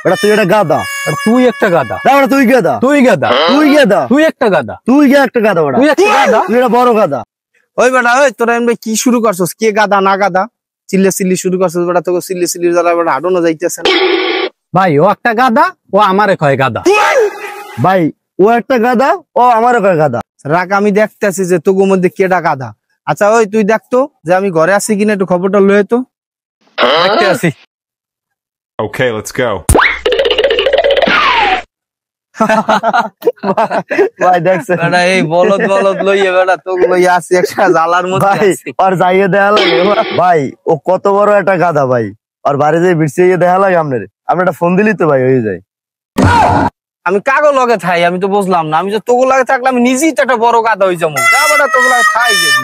এটা তুই একটা গাধা। তুই একটা গাধা। তুই গাধা। তুই গাধা। তুই গাধা। তুই একটা গাধা। তুই একটা গাধা। তুই একটা গাধা। তুই একটা বড় গাধা। ওই বেটা ওই তোরা এমনি কি শুরু করছস? কে গাধা না গাধা চিল্লে চিল্লি শুরু করছস বেটা? তোকে চিল্লি চিল্লির দ্বারা বেটা হাঁটানো যাইতেছে না। ভাই ও একটা গাধা, ও আমারে কয় গাধা। ভাই ও একটা গাধা, ও আমারও কয় গাধা। রাগ আমি দেখতেছি যে তোর মধ্যে কেটা গাধা। আচ্ছা ওই তুই দেখতো যে আমি ঘরে আছি কিনা, একটু খবরটা লয়ে তো। দেখতে আসি। Okay, let's go. ভাই দেখছেন বেটা এই বলদ বলদ লইয়ে বেটা তোকে লইয়ে আসি একটা জালার মধ্যে ভাই, আছি। আর যাইয়ে দেখা লাগে ভাই ও কত বড় একটা গাধা ভাই। আর বাড়ি যেয়ে বিড়ছিয়ে দেখা লাগে আপনার একটা ফোন দিলি তো ভাই হয়ে যায়। আমি কাগো লগে থাই আমি তো বুঝলাম না। আমি যে তোকে লাগে থাকলে আমি নিজেই তো একটা বড় গাধা হয়ে যাবো। যা বেটা তোকে লাগে থাই গেছি।